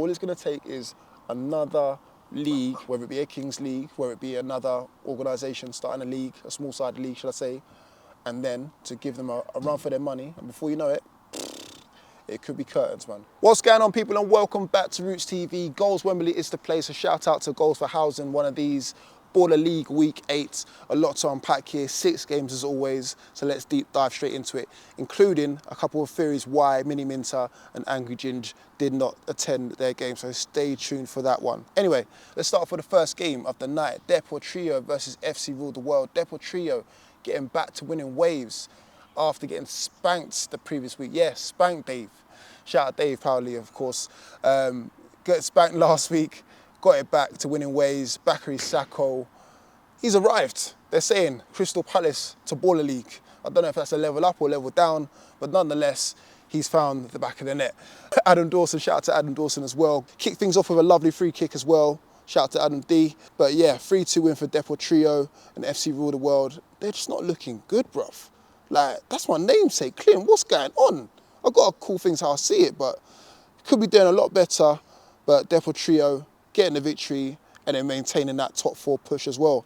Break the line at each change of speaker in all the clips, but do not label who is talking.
All it's going to take is another league, whether it be a Kings League, whether it be another organisation starting a league, a small-sided league, should I say, and then to give them a run for their money. And before you know it, it could be curtains, man. What's going on, people, and welcome back to Rootz TV. Goals Wembley is the place. A shout out to Goals for housing one of these. Baller League Week 8. A lot to unpack here. 6 games as always. So let's deep dive straight into it, including a couple of theories why Miniminter and Angry Ginge did not attend their game. So stay tuned for that one. Anyway, let's start off with the first game of the night. Depot Trio versus FC Rule the World. Depot Trio getting back to winning waves after getting spanked the previous week. Yeah, spanked Dave. Shout out Dave Powley, of course. Got spanked last week, got it back to winning ways. Bakary Sakho, he's arrived. They're saying Crystal Palace to Baller League. I don't know if that's a level up or level down, but nonetheless, he's found the back of the net. Adam Dawson, shout out to Adam Dawson as well. Kicked things off with a lovely free kick as well. Shout out to Adam D. But yeah, 3-2 win for Depot Trio and FC Rule the World. They're just not looking good, bruv. Like, that's my namesake, Clint. What's going on? I've got to call things how I see it, but could be doing a lot better. But Depot Trio getting the victory and then maintaining that top 4 push as well.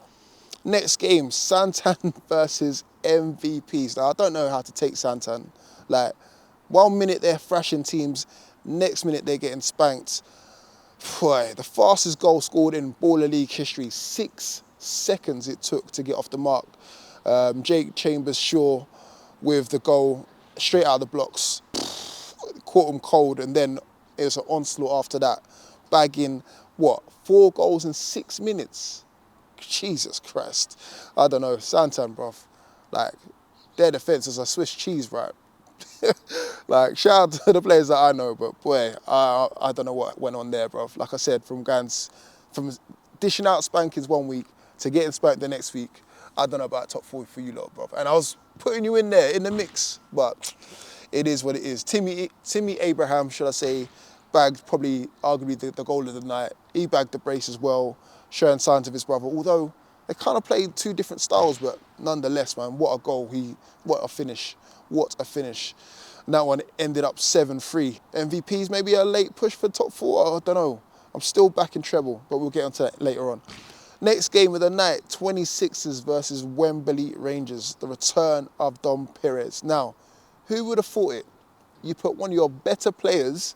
Next game, Santan versus MVPs. Now, I don't know how to take Santan. Like, 1 minute they're thrashing teams, next minute they're getting spanked. Boy, the fastest goal scored in Baller League history. 6 seconds it took to get off the mark. Jake Chambers-Shaw with the goal straight out of the blocks. Caught him cold, and then it was an onslaught after that. Bagging, 4 goals in 6 minutes? Jesus Christ. I don't know, Santan, bruv. Like, their defence is a Swiss cheese, right? Like, shout out to the players that I know, but boy, I don't know what went on there, bruv. Like I said, from dishing out spankings 1 week to getting spanked the next week, I don't know about top 4 for you lot, bruv. And I was putting you in there, in the mix, but it is what it is. Timmy Abraham, should I say, bagged probably arguably the goal of the night. He bagged the brace as well, showing signs of his brother, although they kind of played 2 different styles, but nonetheless, man, what a goal. What a finish. What a finish. And that one ended up 7-3. MVPs, maybe a late push for top 4, I don't know. I'm still back in treble, but we'll get onto that later on. Next game of the night, 26ers versus Wembley Rangers, the return of Dom Perez. Now, who would have thought it? You put one of your better players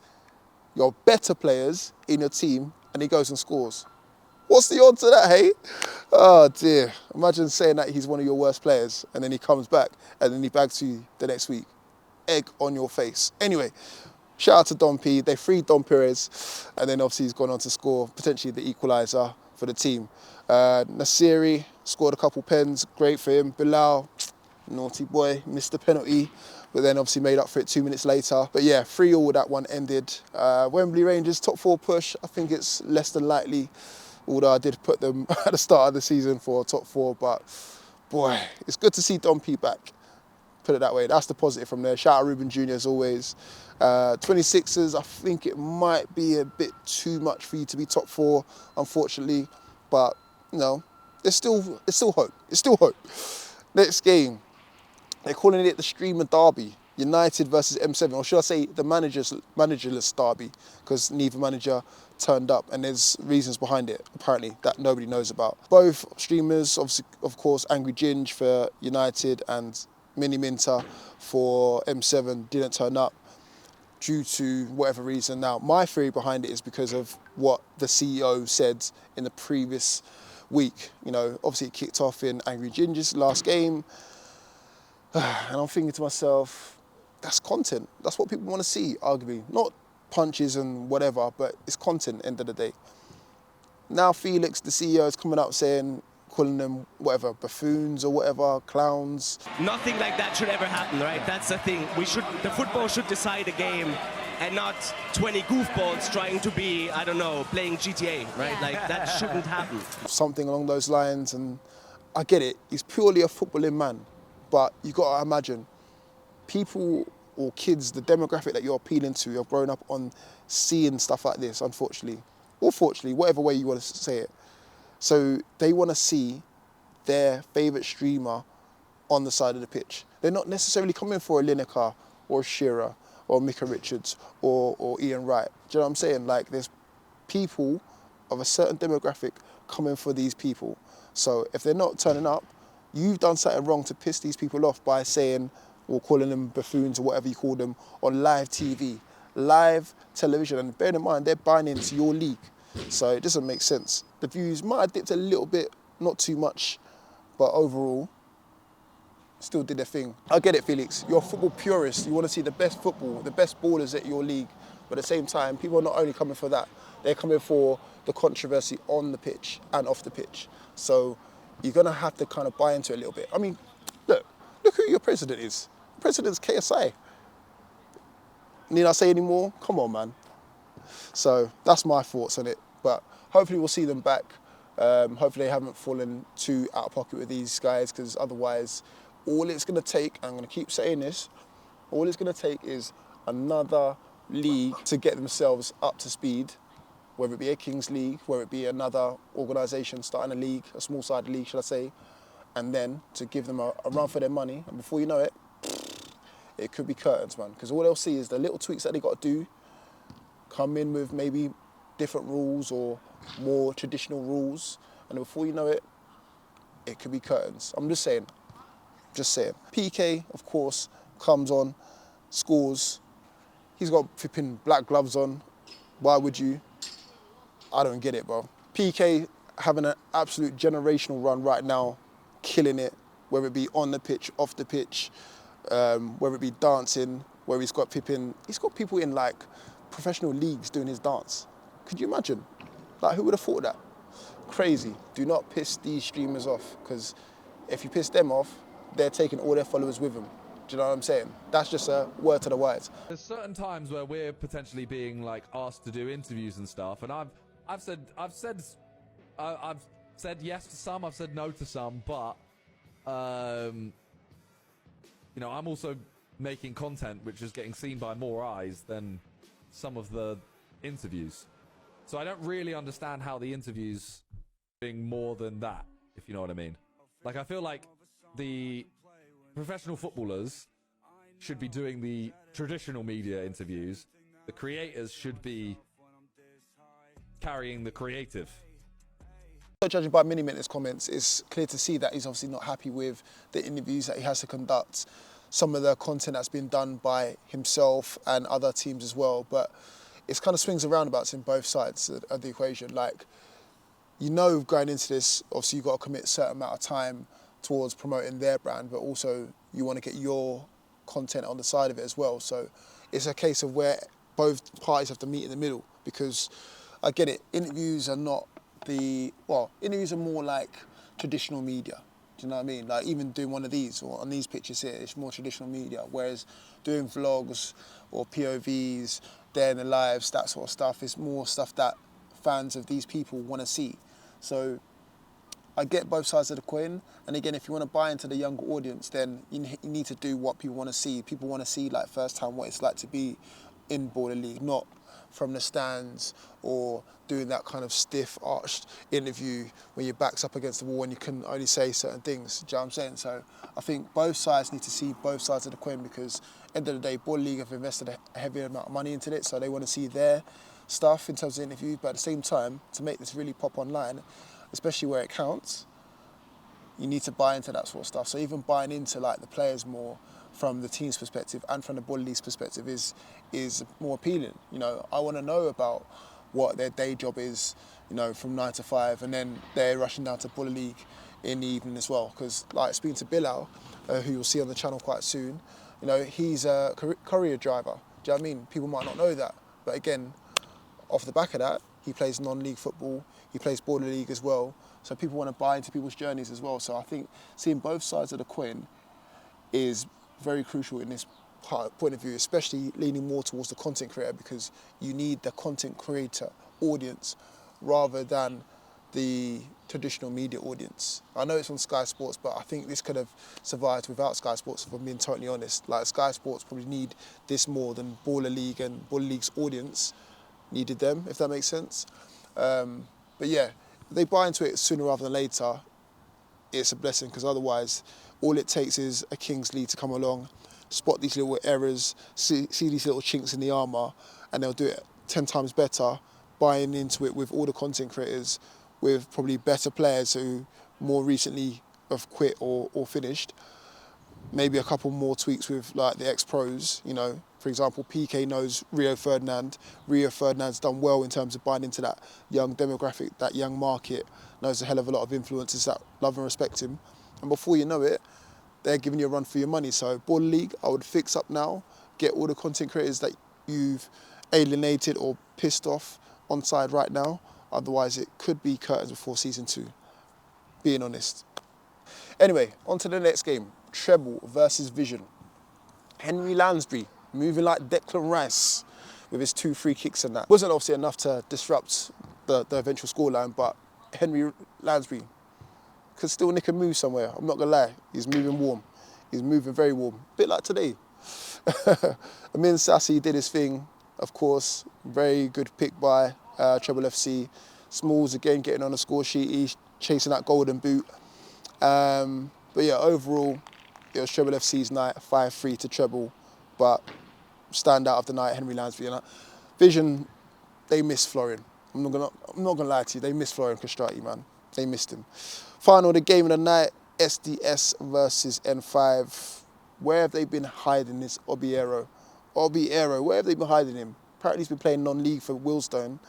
in your team, and he goes and scores. What's the odds of that, hey? Oh dear, imagine saying that he's one of your worst players, and then he comes back, and then he bags you the next week. Egg on your face. Anyway, shout out to Dom P. They freed Dom Perez, and then obviously he's gone on to score potentially the equaliser for the team. Nasiri scored a couple pens, great for him. Bilal, naughty boy, missed the penalty, but then obviously made up for it 2 minutes later. But yeah, 3-3 that one ended. Wembley Rangers, top 4 push, I think it's less than likely, although I did put them at the start of the season for top 4, but boy, it's good to see Dom P back. Put it that way, that's the positive from there. Shout out Ruben Jr. as always. 26ers, I think it might be a bit too much for you to be top 4, unfortunately, but you know, it's still hope. It's still hope. Next game, they're calling it the Streamer Derby. United versus M7, or should I say the managerless derby, because neither manager turned up, and there's reasons behind it, apparently, that nobody knows about. Both streamers, obviously, of course, Angry Ginge for United and Miniminter for M7 didn't turn up due to whatever reason. Now, my theory behind it is because of what the CEO said in the previous week. You know, obviously it kicked off in Angry Ginge's last game, and I'm thinking to myself, that's content. That's what people want to see, arguably. Not punches and whatever, but it's content, end of the day. Now Felix, the CEO, is coming out saying, calling them whatever, buffoons or whatever, clowns.
Nothing like that should ever happen, right? That's the thing. The football should decide a game and not 20 goofballs trying to be, I don't know, playing GTA, right? Like, that shouldn't happen.
Something along those lines, and I get it. He's purely a footballing man, but you got to imagine, people or kids, the demographic that you're appealing to, have grown up on seeing stuff like this, unfortunately. Or fortunately, whatever way you want to say it. So they want to see their favourite streamer on the side of the pitch. They're not necessarily coming for a Lineker or a Shearer or Micah Richards or Ian Wright. Do you know what I'm saying? Like, there's people of a certain demographic coming for these people. So if they're not turning up, you've done something wrong to piss these people off by saying, or calling them buffoons or whatever you call them, on live TV, live television. And bear in mind, they're buying into your league. So it doesn't make sense. The views might have dipped a little bit, not too much, but overall, still did their thing. I get it, Felix. You're a football purist. You want to see the best football, the best ballers at your league. But at the same time, people are not only coming for that, they're coming for the controversy on the pitch and off the pitch. So you're going to have to kind of buy into it a little bit. I mean, look who your president is. The president's KSI. Need I say any more? Come on, man. So that's my thoughts on it. But hopefully we'll see them back. Hopefully they haven't fallen too out of pocket with these guys, because otherwise all it's going to take, I'm going to keep saying this, all it's going to take is another league to get themselves up to speed, whether it be a Kings League, whether it be another organisation starting a league, a small-sided league, should I say, and then to give them a run for their money. And before you know it, it could be curtains, man, because all they'll see is the little tweaks that they got to do, come in with maybe different rules or more traditional rules, and before you know it, it could be curtains. I'm just saying. PK, of course, comes on, scores. He's got flipping black gloves on. Why would you? I don't get it, bro. PK having an absolute generational run right now, killing it, whether it be on the pitch, off the pitch, whether it be dancing, where he's got people in like professional leagues doing his dance. Could you imagine? Like, who would have thought that? Crazy. Do not piss these streamers off, because if you piss them off, they're taking all their followers with them. Do you know what I'm saying? That's just a word to the wise.
There's certain times where we're potentially being like asked to do interviews and stuff, and I've said yes to some, I've said no to some, but you know, I'm also making content which is getting seen by more eyes than some of the interviews. So I don't really understand how the interviews being more than that, if you know what I mean. Like, I feel like the professional footballers should be doing the traditional media interviews. The creators should be carrying the creative.
Judging by Miniminter's comments, it's clear to see that he's obviously not happy with the interviews that he has to conduct, some of the content that's been done by himself and other teams as well. But it's kind of swings and roundabouts in both sides of the equation. Like, you know, going into this, obviously you've got to commit a certain amount of time towards promoting their brand, but also you want to get your content on the side of it as well. So it's a case of where both parties have to meet in the middle, because I get it, interviews are not interviews are more like traditional media. Do you know what I mean? Like, even doing one of these or on these pictures here, it's more traditional media, whereas doing vlogs or POVs, day in the lives, that sort of stuff, is more stuff that fans of these people want to see. So I get both sides of the coin, and again, if you want to buy into the younger audience, then you need to do what people want to see. People want to see, like, first time what it's like to be in Baller League, not from the stands or doing that kind of stiff, arched interview when your back's up against the wall and you can only say certain things. Do you know what I'm saying? So I think both sides need to see both sides of the coin, because end of the day, Baller League have invested a heavy amount of money into it, so they want to see their stuff in terms of interviews. But at the same time, to make this really pop online, especially where it counts, you need to buy into that sort of stuff. So even buying into, like, the players more from the team's perspective and from the Baller League's perspective is more appealing. You know, I want to know about what their day job is, you know, from 9 to 5, and then they're rushing down to Baller League in the evening as well. Because, like, speaking to Bilal, who you'll see on the channel quite soon, you know, he's a courier driver. Do you know what I mean? People might not know that, but again, off the back of that, he plays non-league football, he plays Baller League as well, so people want to buy into people's journeys as well. So I think seeing both sides of the coin is very crucial in this point of view, especially leaning more towards the content creator, because you need the content creator audience rather than the traditional media audience. I know it's on Sky Sports, but I think this could have survived without Sky Sports, if I'm being totally honest. Like, Sky Sports probably need this more than Baller League, and Baller League's audience needed them, if that makes sense. But yeah, if they buy into it sooner rather than later, it's a blessing, because otherwise all it takes is a Kings League to come along, spot these little errors, see these little chinks in the armour, and they'll do it. 10 times better buying into it with all the content creators, with probably better players who more recently have quit or finished. Maybe a couple more tweaks with like the ex-pros, you know. For example, PK knows Rio Ferdinand. Rio Ferdinand's done well in terms of buying into that young demographic, that young market, knows a hell of a lot of influencers that love and respect him. And before you know it, they're giving you a run for your money. So Baller League, I would fix up now, get all the content creators that you've alienated or pissed off on side right now. Otherwise, it could be curtains before season 2, being honest. Anyway, on to the next game. Treble versus Vision. Henry Lansbury moving like Declan Rice with his 2 free kicks and that. Wasn't obviously enough to disrupt the eventual scoreline, but Henry Lansbury could still nick a move somewhere. I'm not gonna lie, he's moving warm. He's moving very warm, bit like today. Amin Sassi did his thing, of course. Very good pick by Treble FC. Smalls again getting on the score sheet. He's chasing that golden boot. But yeah, overall, it was Treble FC's night, 5-3 to Treble. But standout of the night, Henry Lansbury. And Vision, they missed Florian. I'm not gonna lie to you, they missed Florian Castrati, man. They missed him. Final, the game of the night, SDS versus N5. Where have they been hiding this Obiero? Obiero, where have they been hiding him? Apparently he's been playing non-league for Willstone. And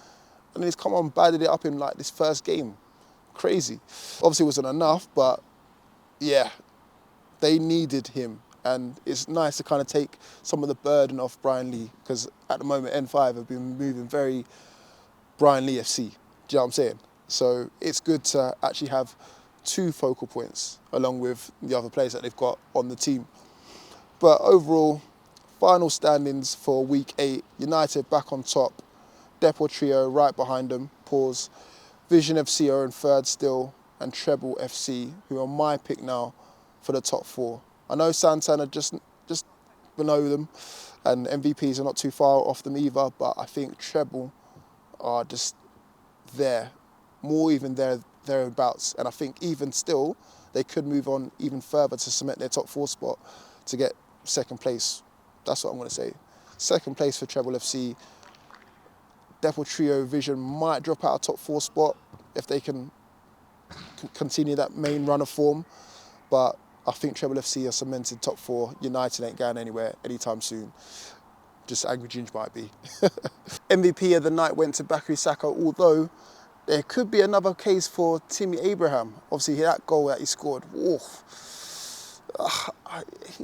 then he's come on, batted it up in like this first game. Crazy. Obviously it wasn't enough, but yeah, they needed him. And it's nice to kind of take some of the burden off Brian Lee, because at the moment N5 have been moving very Brian Lee FC. Do you know what I'm saying? So it's good to actually have 2 focal points along with the other players that they've got on the team. But overall, final standings for week 8, United back on top, Depot Trio right behind them, pause. Vision FC are in 3rd still, and Treble FC, who are my pick now for the top 4. I know Santana just below them, and MVPs are not too far off them either, but I think Treble are just there, more even thereabouts. And I think even still, they could move on even further to cement their top 4 spot to get 2nd place. That's what I'm going to say. 2nd place for Treble FC. Depot Trio Vision might drop out a top 4 spot if they can continue that main run of form. But I think Treble FC are cemented top 4. United ain't going anywhere anytime soon. Just Angry Ginge might be. MVP of the night went to Bakary Saka, although there could be another case for Timmy Abraham. Obviously, that goal that he scored, you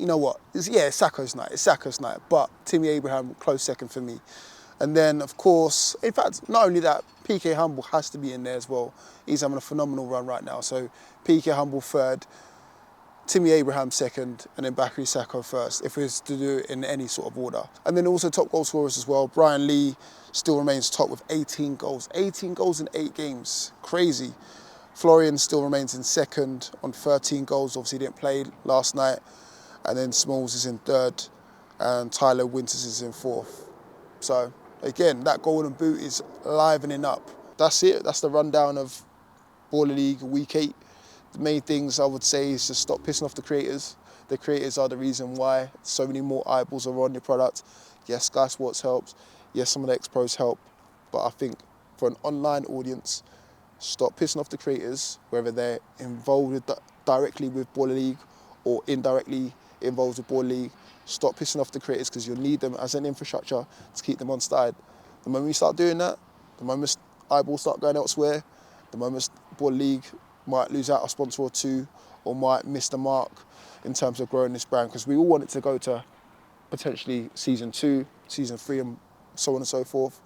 know what? It's Saka's night. It's Saka's night. But Timmy Abraham, close 2nd for me. And then, of course, in fact, not only that, PK Humble has to be in there as well. He's having a phenomenal run right now. So PK Humble 3rd, Timmy Abraham 2nd, and then Bakary Saka 1st, if we was to do it in any sort of order. And then also top goal scorers as well. Brian Lee still remains top with 18 goals. 18 goals in 8 games. Crazy. Florian still remains in 2nd on 13 goals. Obviously didn't play last night. And then Smalls is in 3rd, and Tyler Winters is in 4th. So again, that golden boot is livening up. That's it. That's the rundown of Baller League Week 8. The main things I would say is to stop pissing off the creators. The creators are the reason why so many more eyeballs are on your product. Yes, Sky Sports helps. Yes, some of the ex-pros help. But I think for an online audience, stop pissing off the creators, whether they're involved directly with Baller League or indirectly involved with Baller League. Stop pissing off the creators, because you'll need them as an infrastructure to keep them on side. The moment you start doing that, the moment eyeballs start going elsewhere, the moment Baller League might lose out a sponsor or 2, or might miss the mark in terms of growing this brand, because we all want it to go to potentially season 2, season 3, and so on and so forth.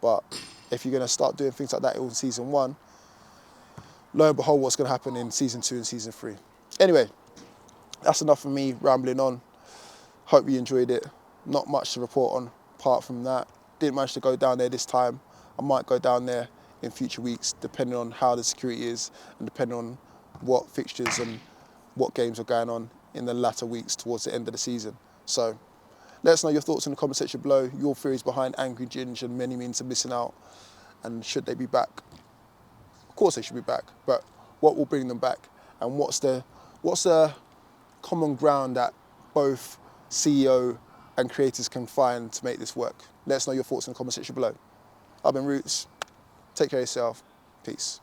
But if you're going to start doing things like that in season 1, lo and behold, what's going to happen in season 2 and season 3. Anyway, that's enough of me rambling on. Hope you enjoyed it. Not much to report on apart from that. Didn't manage to go down there this time. I might go down there in future weeks, depending on how the security is and depending on what fixtures and what games are going on in the latter weeks towards the end of the season. So let us know your thoughts in the comment section below, your theories behind Angry Ginge and Miniminter missing out, and should they be back? Of course they should be back, but what will bring them back, and what's the common ground that both CEO and creators can find to make this work. Let us know your thoughts in the comment section below. I've been Rootz. Take care of yourself. Peace.